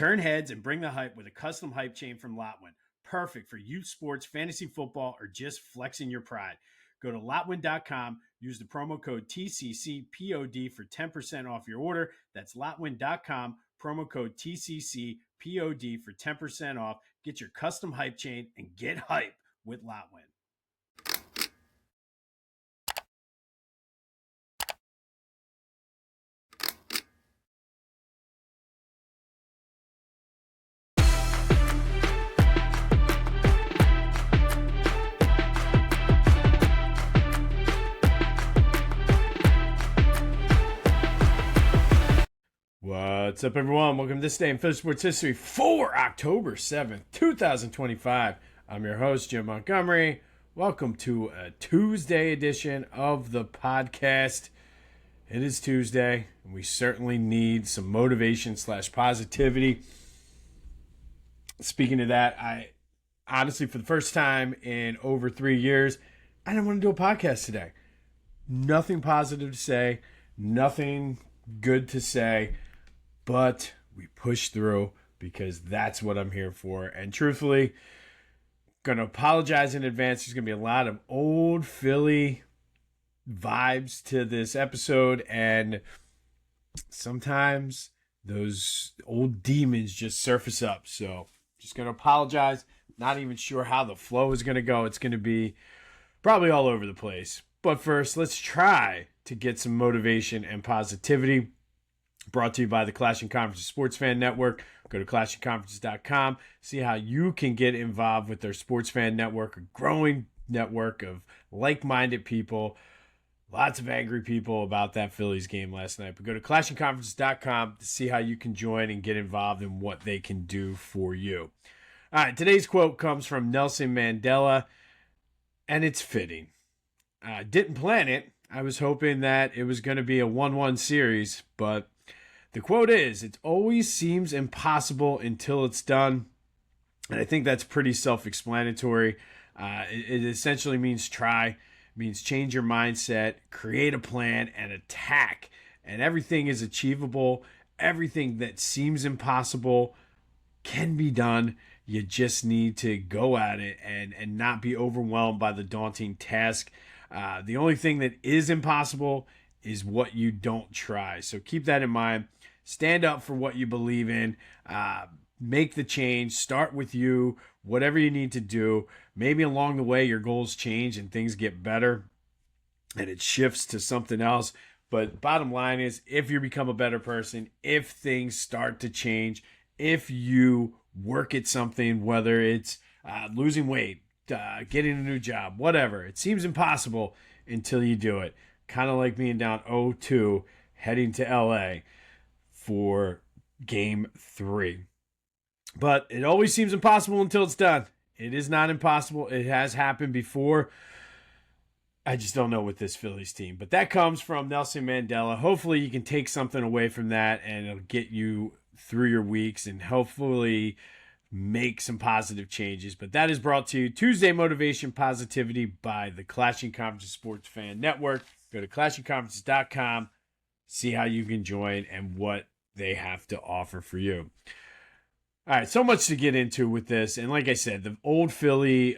Turn heads and bring the hype with a custom hype chain from Lotwin. Perfect for youth sports, fantasy football, or just flexing your pride. Go to Lotwin.com, use the promo code TCCPOD for 10% off your order. That's Lotwin.com, promo code TCCPOD for 10% off. Get your custom hype chain and get hype with Lotwin. What's up, everyone? Welcome to this day in Phillies sports history for October 7th, 2025. I'm your host, Jim Montgomery. Welcome to a Tuesday edition of the podcast. It is Tuesday, and we certainly need some motivation / positivity. Speaking of that, I honestly, for the first time in over 3 years, I didn't want to do a podcast today. Nothing positive to say, nothing good to say. But we push through because that's what I'm here for. And truthfully, going to apologize in advance. There's going to be a lot of old Philly vibes to this episode. And sometimes those old demons just surface up. So just going to apologize. Not even sure how the flow is going to go. It's going to be probably all over the place. But first, let's try to get some motivation and positivity. Brought to you by the Clashing Conferences Sports Fan Network. Go to clashingconferences.com. See how you can get involved with their Sports Fan Network, a growing network of like-minded people. Lots of angry people about that Phillies game last night. But go to clashingconferences.com to see how you can join and get involved in what they can do for you. All right, today's quote comes from Nelson Mandela, and it's fitting. Didn't plan it. I was hoping that it was going to be a 1-1 series, but the quote is, "It always seems impossible until it's done." And I think that's pretty self-explanatory. It essentially means try, it means change your mindset, create a plan, and attack. And everything is achievable. Everything that seems impossible can be done. You just need to go at it and not be overwhelmed by the daunting task. The only thing that is impossible is what you don't try. So keep that in mind. Stand up for what you believe in. Make the change. Start with you. Whatever you need to do. Maybe along the way your goals change and things get better and it shifts to something else. But bottom line is, if you become a better person, if things start to change, if you work at something, whether it's losing weight, getting a new job, whatever, it seems impossible until you do it. Kind of like being down 0-2 heading to LA for game 3. But it always seems impossible until it's done. It is not impossible. It has happened before. I just don't know with this Phillies team. But that comes from Nelson Mandela. Hopefully you can take something away from that and it'll get you through your weeks and hopefully make some positive changes. But that is brought to you Tuesday Motivation Positivity by the Clashing Conferences Sports Fan Network. Go to clashingconferences.com. See how you can join and what they have to offer for you. All right, so much to get into with this. And like I said, the old Philly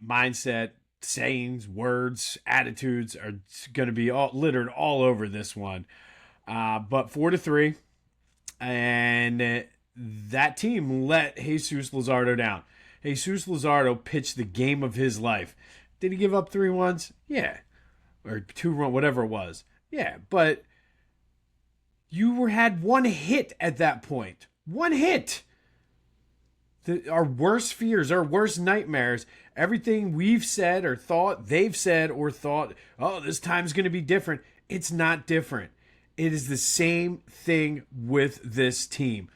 mindset, sayings, words, attitudes are going to be all littered all over this one. But 4-3, and that team let Jesus Luzardo down. Jesus Luzardo pitched the game of his life. Did he give up 3 runs? Yeah. Or 2 runs, whatever it was. Yeah, but you had 1 hit at that point. 1 hit. Our worst fears, our worst nightmares, everything we've said or thought, they've said or thought, oh, this time's going to be different. It's not different. It is the same thing with this team.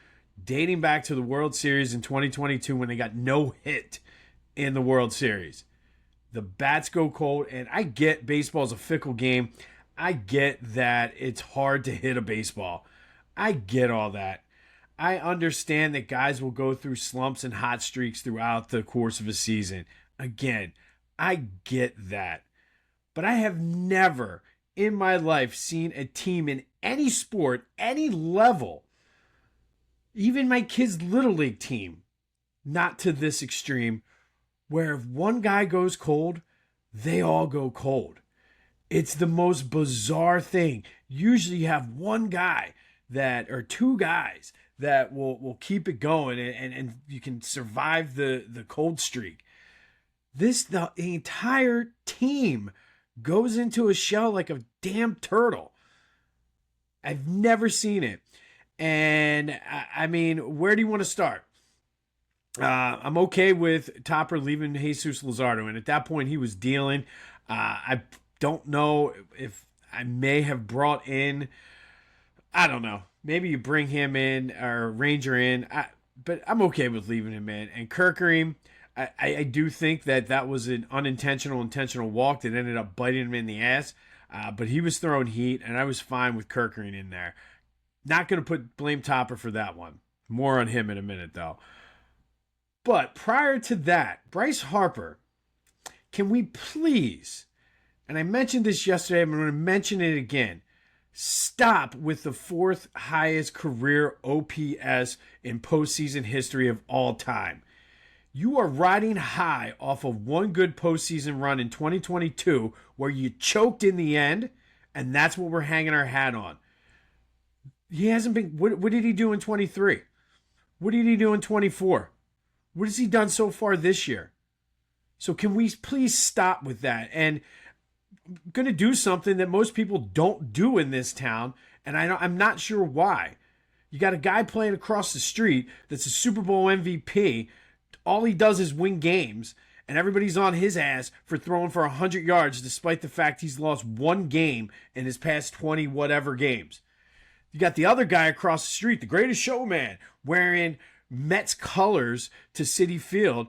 Dating back to the World Series in 2022 when they got no hit in the World Series. The bats go cold, and I get baseball's a fickle game. I get that it's hard to hit a baseball. I get all that. I understand that guys will go through slumps and hot streaks throughout the course of a season. Again, I get that. But I have never in my life seen a team in any sport, any level, Even my kids' little league team, not to this extreme, where if one guy goes cold, they all go cold. It's the most bizarre thing. Usually you have one guy that, or two guys that will keep it going, and you can survive the cold streak. The entire team goes into a shell like a damn turtle. I've never seen it. And I mean, where do you want to start? I'm okay with Topper leaving Jesus Luzardo, and at that point he was dealing. I don't know if I may have brought in, I don't know, maybe you bring him in or Ranger in, but I'm okay with leaving him in. And Kirkerim, I do think that was an intentional walk that ended up biting him in the ass, but he was throwing heat, and I was fine with Kirkerim in there. Not going to blame Topper for that one. More on him in a minute, though. But prior to that, Bryce Harper, can we please, and I mentioned this yesterday, I'm going to mention it again, stop with the fourth highest career OPS in postseason history of all time. You are riding high off of one good postseason run in 2022 where you choked in the end, and that's what we're hanging our hat on. He hasn't been, what did he do in 23? What did he do in 24? What has he done so far this year? So can we please stop with that? And I'm going to do something that most people don't do in this town, and I'm not sure why. You got a guy playing across the street that's a Super Bowl MVP. All he does is win games, and everybody's on his ass for throwing for 100 yards despite the fact he's lost one game in his past 20 whatever games. You got the other guy across the street, the greatest showman, wearing Mets colors to Citi Field.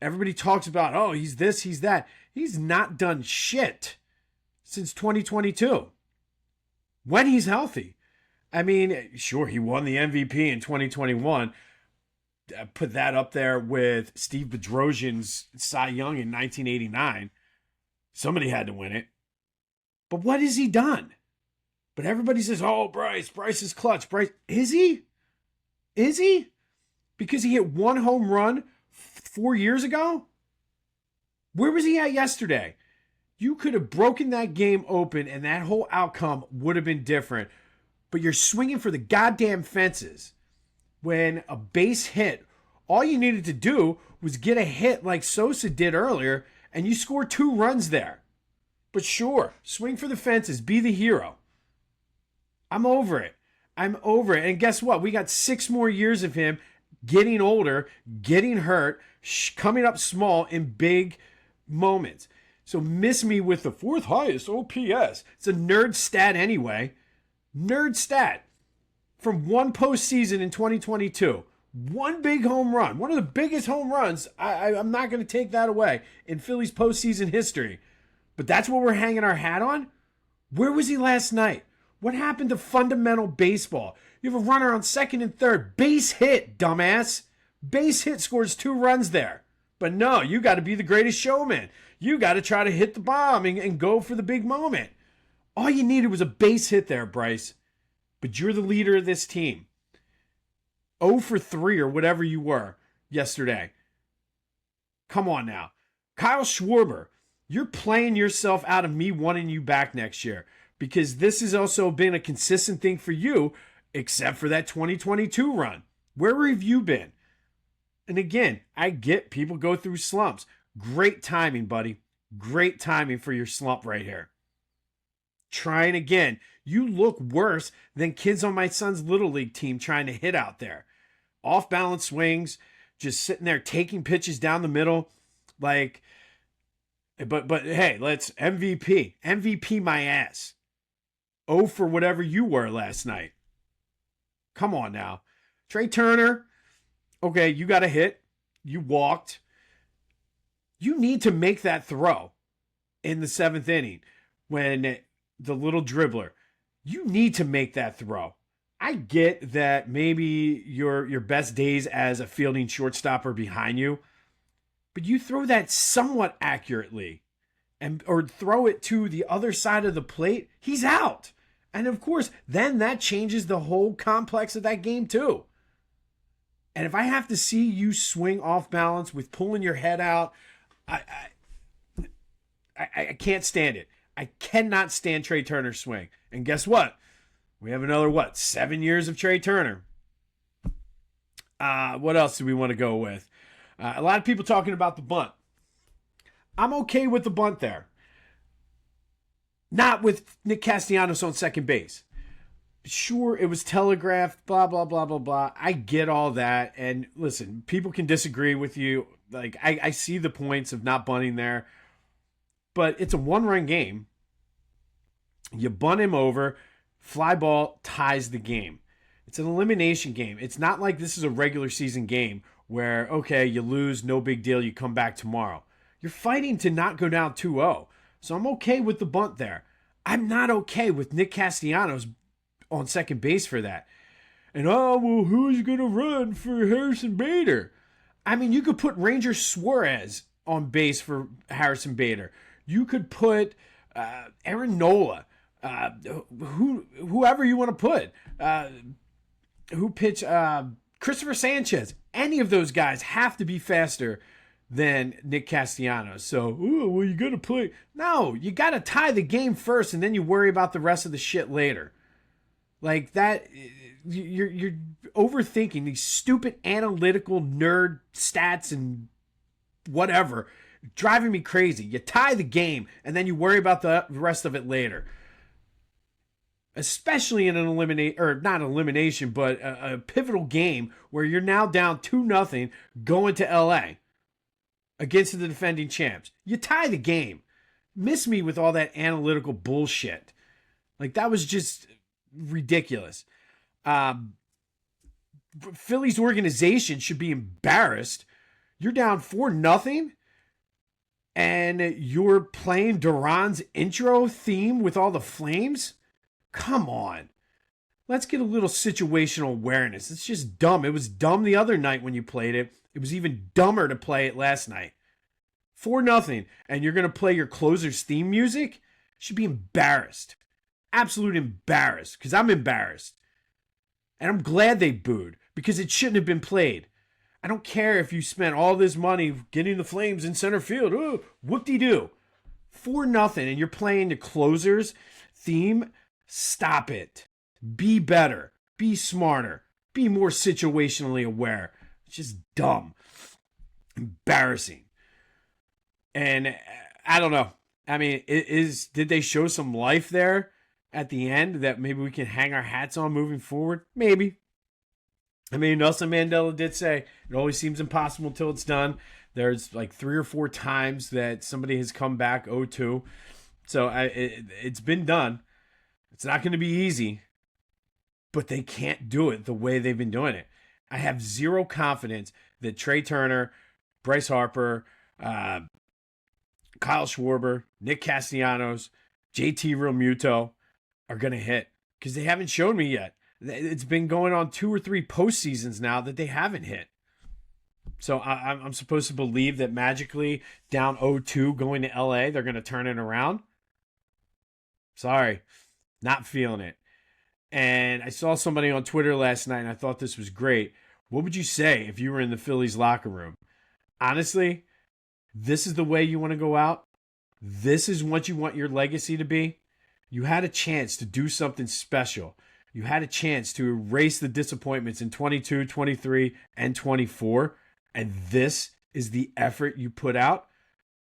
Everybody talks about, oh, he's this, he's that. He's not done shit since 2022 when he's healthy. I mean, sure, he won the MVP in 2021. Put that up there with Steve Bedrosian's Cy Young in 1989. Somebody had to win it. But what has he done? But everybody says, oh, Bryce is clutch. Bryce, is he? Is he? Because he hit one home run 4 years ago? Where was he at yesterday? You could have broken that game open and that whole outcome would have been different. But you're swinging for the goddamn fences. When a base hit, all you needed to do was get a hit like Sosa did earlier, and you score 2 runs there. But sure, swing for the fences, be the hero. I'm over it. And guess what? We got 6 more years of him getting older, getting hurt, coming up small in big moments. So miss me with the 4th highest OPS. It's a nerd stat anyway. Nerd stat. From one postseason in 2022. One big home run. One of the biggest home runs. I'm not going to take that away in Phillies postseason history. But that's what we're hanging our hat on? Where was he last night? What happened to fundamental baseball? You have a runner on second and third. Base hit, dumbass. Base hit scores 2 runs there. But no, you got to be the greatest showman. You got to try to hit the bomb and go for the big moment. All you needed was a base hit there, Bryce. But you're the leader of this team. 0 for 3 or whatever you were yesterday. Come on now. Kyle Schwarber, you're playing yourself out of me wanting you back next year. Because this has also been a consistent thing for you, except for that 2022 run. Where have you been? And again, I get people go through slumps. Great timing, buddy. Great timing for your slump right here. Trying again. You look worse than kids on my son's Little League team trying to hit out there. Off-balance swings, just sitting there taking pitches down the middle. But hey, let's MVP. MVP my ass. 0 for whatever you were last night. Come on now. Trey Turner, okay, you got a hit. You walked. You need to make that throw in the 7th inning when the little dribbler. You need to make that throw. I get that maybe your best days as a fielding shortstop are behind you, but you throw that somewhat accurately or throw it to the other side of the plate, he's out. And of course, then that changes the whole complex of that game too. And if I have to see you swing off balance with pulling your head out, I can't stand it. I cannot stand Trey Turner's swing. And guess what? We have another, 7 years of Trey Turner. What else do we want to go with? A lot of people talking about the bunt. I'm okay with the bunt there. Not with Nick Castellanos on second base. Sure, it was telegraphed, blah, blah, blah, blah, blah. I get all that. And listen, people can disagree with you. Like, I see the points of not bunting there. But it's a one-run game. You bunt him over. Fly ball ties the game. It's an elimination game. It's not like this is a regular season game where, okay, you lose, no big deal, you come back tomorrow. You're fighting to not go down 2-0. So I'm okay with the bunt there. I'm not okay with Nick Castellanos on second base for that. And, who's going to run for Harrison Bader? I mean, you could put Ranger Suarez on base for Harrison Bader. You could put Aaron Nola, whoever you want to put. Who pitch Christopher Sanchez. Any of those guys have to be faster than Nick Castellanos. So, you got to play. No, you got to tie the game first, and then you worry about the rest of the shit later. Like that, you're overthinking these stupid analytical nerd stats and whatever, driving me crazy. You tie the game, and then you worry about the rest of it later. Especially in an not elimination, but a pivotal game where you're now down 2-0 going to LA against the defending champs. You tie the game. Miss me with all that analytical bullshit. Like, that was just ridiculous. Phillies organization should be embarrassed. You're down 4-0 and you're playing Duran's intro theme with all the flames? Come on. Let's get a little situational awareness. It's just dumb. It was dumb the other night when you played it. It was even dumber to play it last night. 4-0, and you're going to play your closer's theme music? Should be embarrassed. Absolute embarrassed, because I'm embarrassed. And I'm glad they booed, because it shouldn't have been played. I don't care if you spent all this money getting the Flames in center field. Oh, whoop-de-doo. 4-0, and you're playing the closer's theme? Stop it. Be better. Be smarter. Be more situationally aware. It's just dumb. Embarrassing. And I don't know. I mean, did they show some life there at the end that maybe we can hang our hats on moving forward? Maybe. I mean, Nelson Mandela did say it always seems impossible until it's done. There's like 3 or 4 times that somebody has come back 0-2. So it's been done. It's not going to be easy, but they can't do it the way they've been doing it. I have zero confidence that Trey Turner, Bryce Harper, Kyle Schwarber, Nick Castellanos, JT Realmuto are going to hit because they haven't shown me yet. It's been going on 2 or 3 postseasons now that they haven't hit. So I'm supposed to believe that magically down 0-2 going to LA, they're going to turn it around? Sorry. Not feeling it. And I saw somebody on Twitter last night, and I thought this was great. What would you say if you were in the Phillies locker room? Honestly, this is the way you want to go out? This is what you want your legacy to be? You had a chance to do something special. You had a chance to erase the disappointments in 22, 23, and 24, and this is the effort you put out?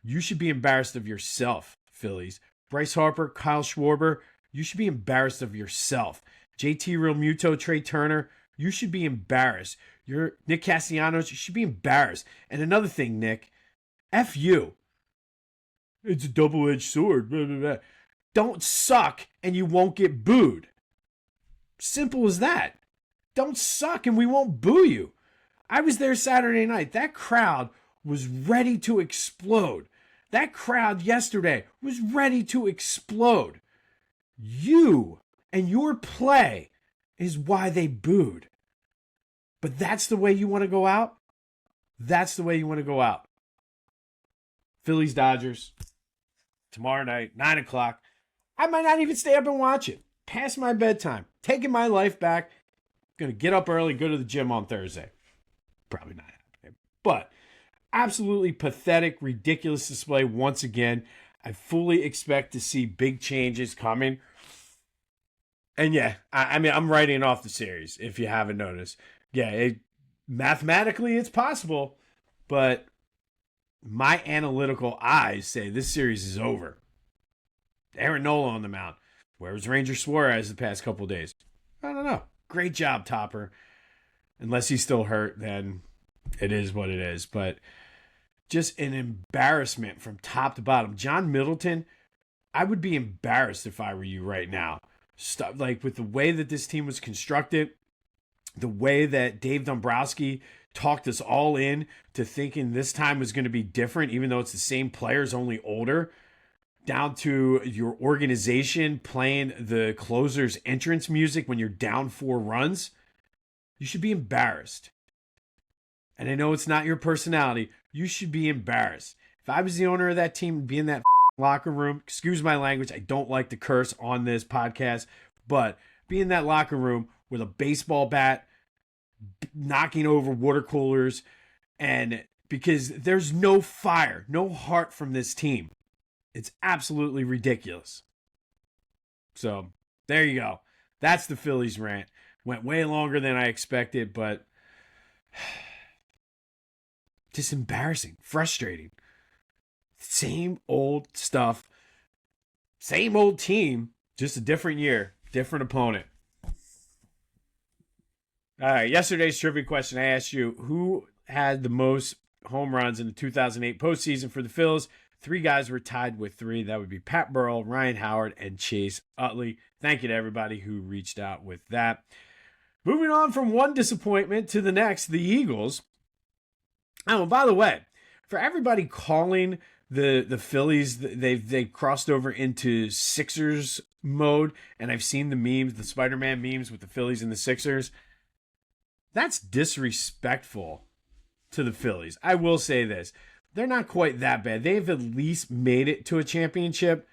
You should be embarrassed of yourself, Phillies. Bryce Harper, Kyle Schwarber, you should be embarrassed of yourself. JT Realmuto, Trey Turner, you should be embarrassed. Nick Castellanos, you should be embarrassed. And another thing, Nick, F you. It's a double-edged sword. Blah, blah, blah. Don't suck and you won't get booed. Simple as that. Don't suck and we won't boo you. I was there Saturday night. That crowd was ready to explode. That crowd yesterday was ready to explode. You and your play is why they booed. But that's the way you want to go out? That's the way you want to go out. Phillies, Dodgers, tomorrow night, 9 o'clock. I might not even stay up and watch it. Past my bedtime. Taking my life back. Going to get up early, go to the gym on Thursday. probably not happening. But absolutely pathetic, ridiculous display once again. I fully expect to see big changes coming. And yeah, I mean, I'm writing off the series, if you haven't noticed. Yeah, mathematically it's possible, but my analytical eyes say this series is over. Aaron Nola on the mound. Where was Ranger Suarez the past couple of days? I don't know. Great job, Topper. Unless he's still hurt, then it is what it is. But just an embarrassment from top to bottom. John Middleton, I would be embarrassed if I were you right now. Like with the way that this team was constructed, the way that Dave Dombrowski talked us all in to thinking this time was going to be different, even though it's the same players, only older, down to your organization playing the closer's entrance music when you're down 4 runs, you should be embarrassed. And I know it's not your personality. You should be embarrassed. If I was the owner of that team and be in that locker room, excuse my language, I don't like to curse on this podcast, but be in that locker room with a baseball bat, knocking over water coolers, and because there's no fire, no heart from this team. It's absolutely ridiculous. So there you go. That's the Phillies rant. Went way longer than I expected, but just embarrassing, frustrating. Same old stuff, same old team, just a different year, different opponent. All right, yesterday's trivia question, I asked you, who had the most home runs in the 2008 postseason for the Phillies? 3 guys were tied with 3. That would be Pat Burrell, Ryan Howard, and Chase Utley. Thank you to everybody who reached out with that. Moving on from one disappointment to the next, the Eagles. Oh, and by the way, for everybody calling the Phillies, they've crossed over into Sixers mode, and I've seen the memes, the Spider-Man memes with the Phillies and the Sixers. That's disrespectful to the Phillies. I will say this. They're not quite that bad. They've at least made it to a championship.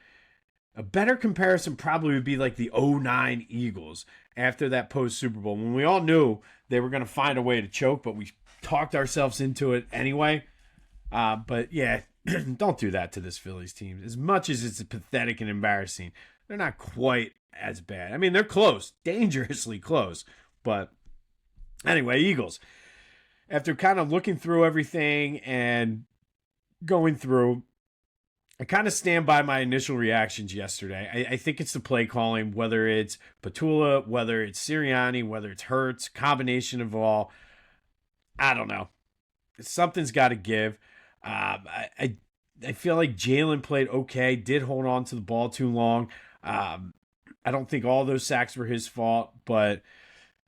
A better comparison probably would be like the 2009 Eagles after that post-Super Bowl, when we all knew they were going to find a way to choke, but we talked ourselves into it anyway. But yeah, don't do that to this Phillies team. As much as it's pathetic and embarrassing, they're not quite as bad. I mean, they're close, dangerously close. But anyway, Eagles. After kind of looking through everything and going through, I kind of stand by my initial reactions yesterday. I think it's the play calling, whether it's Patula, whether it's Sirianni, whether it's Hurts, combination of all. I don't know. Something's got to give. I feel like Jalen played okay, did hold on to the ball too long. I don't think all those sacks were his fault, but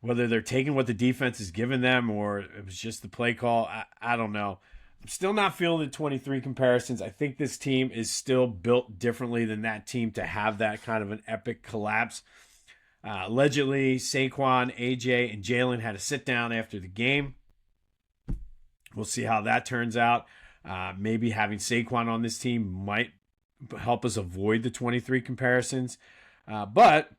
whether they're taking what the defense is giving them or it was just the play call, I don't know. I'm still not feeling the 23 comparisons. I think this team is still built differently than that team to have that kind of an epic collapse. Allegedly, Saquon, AJ, and Jalen had a sit down after the game. We'll see how that turns out. Maybe having Saquon on this team might help us avoid the 23 comparisons. But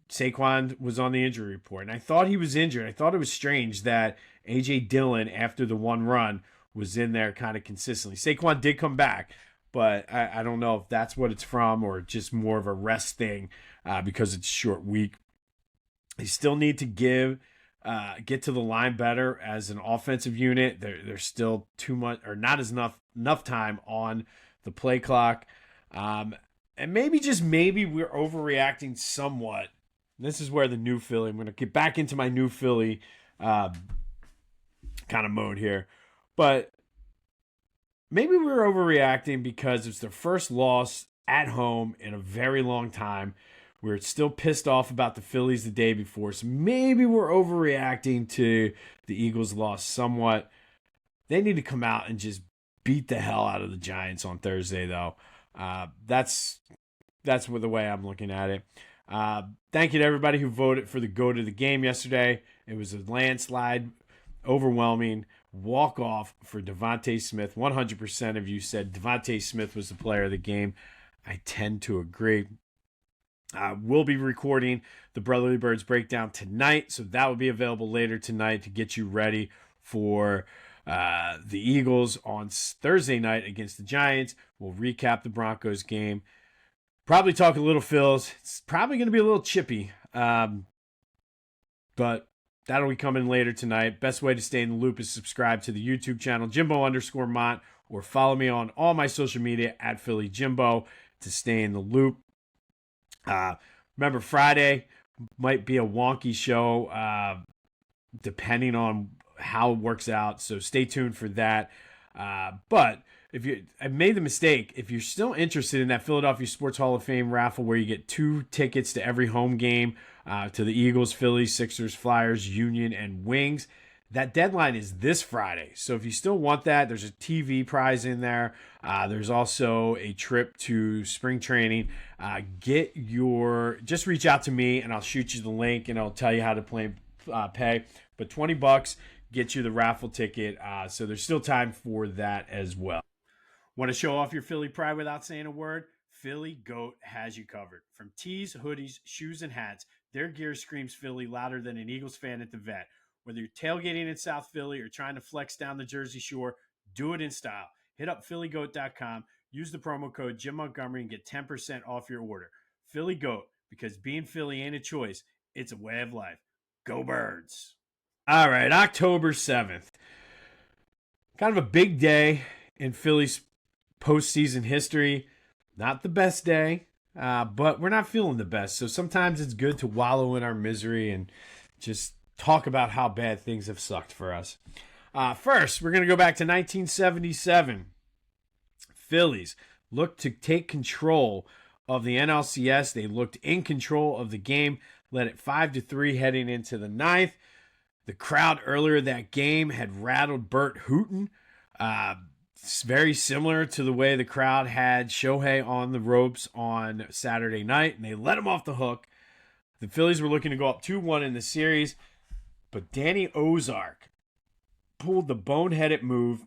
Saquon was on the injury report, and I thought he was injured. I thought it was strange that A.J. Dillon, after the one run, was in there kind of consistently. Saquon did come back, but I don't know if that's what it's from or just more of a rest thing because it's a short week. They still need to get to the line better as an offensive unit. There's still too much or not as enough time on the play clock. And maybe we're overreacting somewhat. This is where the new Philly, I'm going to get back into my new Philly kind of mode here. But maybe we're overreacting because it's their first loss at home in a very long time. We're still pissed off about the Phillies the day before. So maybe we're overreacting to the Eagles' loss somewhat. They need to come out and just beat the hell out of the Giants on Thursday, though. That's the way I'm looking at it. Thank you to everybody who voted for the go to the game yesterday. It was a landslide, overwhelming walk-off for Devontae Smith. 100% of you said Devontae Smith was the player of the game. I tend to agree. We'll be recording the Brotherly Birds breakdown tonight, so that will be available later tonight to get you ready for the Eagles on Thursday night against the Giants. We'll recap the Broncos game. Probably talk a little Phils. It's probably going to be a little chippy, but that'll be coming later tonight. Best way to stay in the loop is subscribe to the YouTube channel, Jimbo_Mont, or follow me on all my social media at Philly Jimbo to stay in the loop. Remember, Friday might be a wonky show depending on how it works out, so stay tuned for that. But I made the mistake. If you're still interested in that Philadelphia Sports Hall of Fame raffle where you get 2 tickets to every home game to the Eagles, Phillies, Sixers, Flyers, Union, and Wings, that deadline is this Friday. So if you still want that, there's a TV prize in there. There's also a trip to spring training. Just reach out to me and I'll shoot you the link and I'll tell you how to pay. But $20 gets you the raffle ticket. So there's still time for that as well. Want to show off your Philly pride without saying a word? Philly Goat has you covered. From tees, hoodies, shoes, and hats, their gear screams Philly louder than an Eagles fan at the vet. Whether you're tailgating in South Philly or trying to flex down the Jersey Shore, do it in style. Hit up phillygoat.com, use the promo code Jim Montgomery, and get 10% off your order. Philly Goat, because being Philly ain't a choice, it's a way of life. Go Birds! All right, October 7th. Kind of a big day in Philly's postseason history. Not the best day, but we're not feeling the best. So sometimes it's good to wallow in our misery and just talk about how bad things have sucked for us. First, we're going to go back to 1977. Phillies looked to take control of the NLCS. They looked in control of the game, led it 5-3 heading into the 9th. The crowd earlier that game had rattled Bert Hooton. It's very similar to the way the crowd had Shohei on the ropes on Saturday night, and they let him off the hook. The Phillies were looking to go up 2-1 in the series, but Danny Ozark pulled the boneheaded move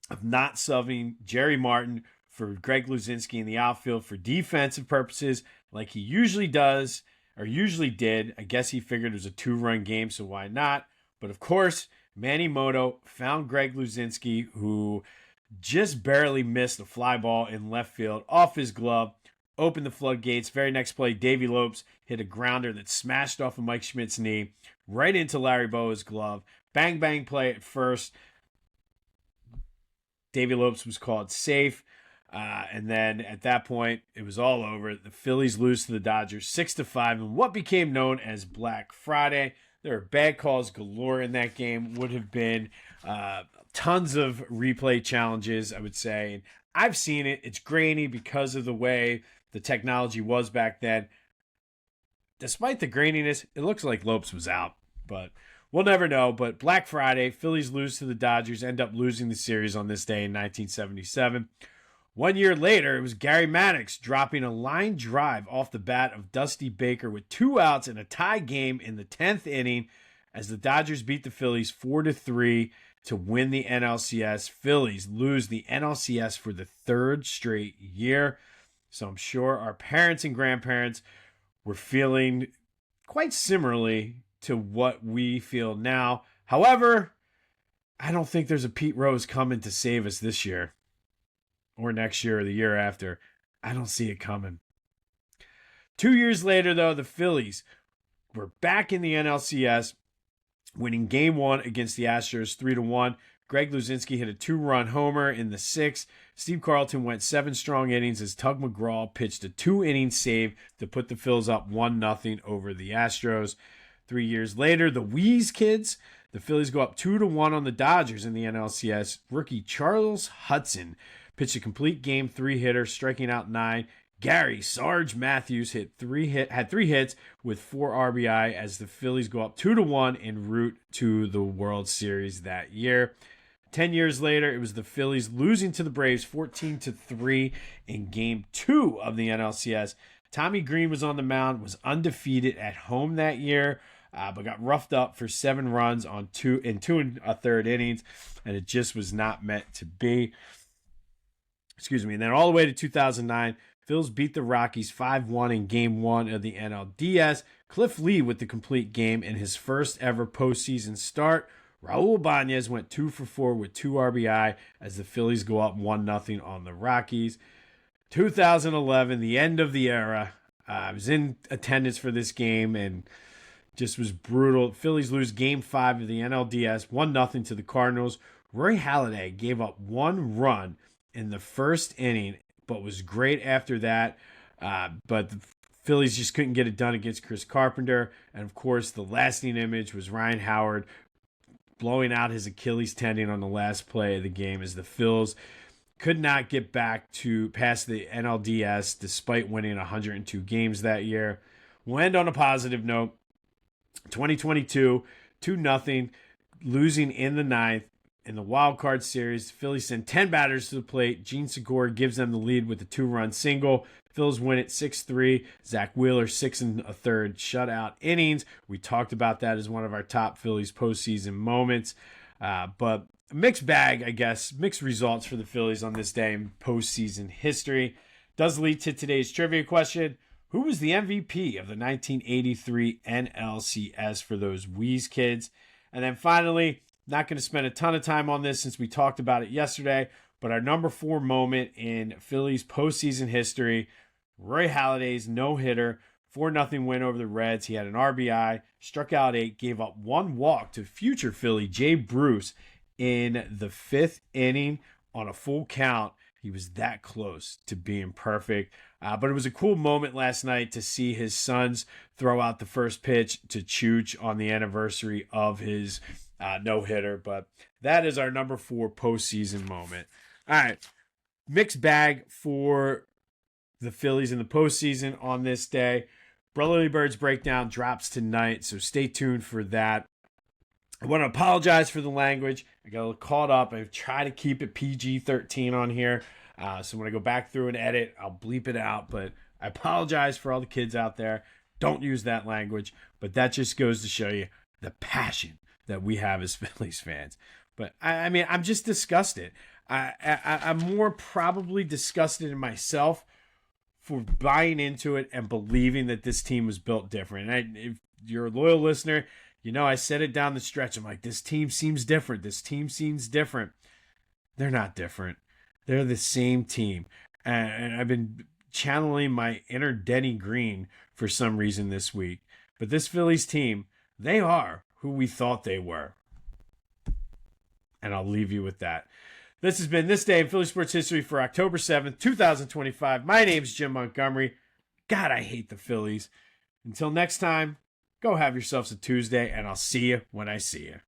of not subbing Jerry Martin for Greg Luzinski in the outfield for defensive purposes like he usually does, or usually did. I guess he figured it was a 2-run game, so why not? But of course, Manny Motto found Greg Luzinski, who just barely missed a fly ball in left field off his glove, opened the floodgates. Very next play, Davey Lopes hit a grounder that smashed off of Mike Schmidt's knee right into Larry Bowa's glove. Bang, bang play at first. Davey Lopes was called safe. And then at that point, it was all over. The Phillies lose to the Dodgers 6-5 in what became known as Black Friday. There were bad calls galore in that game. Would have been tons of replay challenges, I would say. And I've seen it. It's grainy because of the way the technology was back then. Despite the graininess, it looks like Lopes was out. But we'll never know. But Black Friday, Phillies lose to the Dodgers, end up losing the series on this day in 1977. 1 year later, it was Gary Maddox dropping a line drive off the bat of Dusty Baker with 2 outs in a tie game in the 10th inning as the Dodgers beat the Phillies 4-3 to win the NLCS. Phillies lose the NLCS for the 3rd straight year. So I'm sure our parents and grandparents were feeling quite similarly to what we feel now. However, I don't think there's a Pete Rose coming to save us this year. Or next year or the year after. I don't see it coming. 2 years later, though, the Phillies were back in the NLCS, winning Game 1 against the Astros 3-1. Greg Luzinski hit a 2-run homer in the 6th. Steve Carlton went 7 strong innings as Tug McGraw pitched a 2-inning save to put the Phils up 1-0 over the Astros. 3 years later, the Wheeze Kids, the Phillies go up 2-1 on the Dodgers in the NLCS. Rookie Charles Hudson pitched a complete Game 3 hitter, striking out 9. Gary Sarge Matthews had 3 hits with 4 RBI as the Phillies go up 2-1 en route to the World Series that year. 10 years later, it was the Phillies losing to the Braves 14-3 in Game 2 of the NLCS. Tommy Green was on the mound, was undefeated at home that year, but got roughed up for 7 runs on 2 1/3 innings, and it just was not meant to be. And then all the way to 2009, Phils beat the Rockies 5-1 in Game 1 of the NLDS. Cliff Lee with the complete game in his first ever postseason start. Raul Bañez went 2 for 4 with 2 RBI as the Phillies go up 1-0 on the Rockies. 2011, the end of the era. I was in attendance for this game and just was brutal. Phillies lose Game 5 of the NLDS, 1-0 to the Cardinals. Roy Halladay gave up 1 run in the first inning, but was great after that. But the Phillies just couldn't get it done against Chris Carpenter. And, of course, the lasting image was Ryan Howard blowing out his Achilles tendon on the last play of the game as the Phils could not get back to past the NLDS despite winning 102 games that year. We'll end on a positive note. 2022, 2-0, losing in the ninth. In the wild card series, the Phillies send 10 batters to the plate. Gene Segura gives them the lead with a 2-run single. Phils win it 6-3. Zach Wheeler, 6 1/3 shutout innings. We talked about that as one of our top Phillies postseason moments. But a mixed bag, I guess. Mixed results for the Phillies on this day in postseason history. Does lead to today's trivia question. Who was the MVP of the 1983 NLCS for those Wheeze kids? And then finally, not going to spend a ton of time on this since we talked about it yesterday, but our number 4 moment in Phillies postseason history, Roy Halladay's no-hitter, 4-0 win over the Reds. He had an RBI, struck out 8, gave up 1 walk to future Philly Jay Bruce in the 5th inning on a full count. He was that close to being perfect. But it was a cool moment last night to see his sons throw out the first pitch to Chooch on the anniversary of his no-hitter. But that is our number 4 postseason moment. All right. Mixed bag for the Phillies in the postseason on this day. Brotherly Birds breakdown drops tonight, so stay tuned for that. I want to apologize for the language. I got a little caught up. I try to keep it PG-13 on here. So when I go back through and edit, I'll bleep it out. But I apologize for all the kids out there. Don't use that language. But that just goes to show you the passion that we have as Phillies fans. But I mean, I'm just disgusted. I'm more probably disgusted in myself for buying into it and believing that this team was built different. And if you're a loyal listener, you know I said it down the stretch. I'm like, this team seems different. This team seems different. They're not different. They're the same team. And I've been channeling my inner Denny Green for some reason this week. But this Phillies team, they are who we thought they were. And I'll leave you with that. This has been This Day in Philly Sports History for October 7th, 2025. My name's Jim Montgomery. God, I hate the Phillies. Until next time, go have yourselves a Tuesday, and I'll see you when I see you.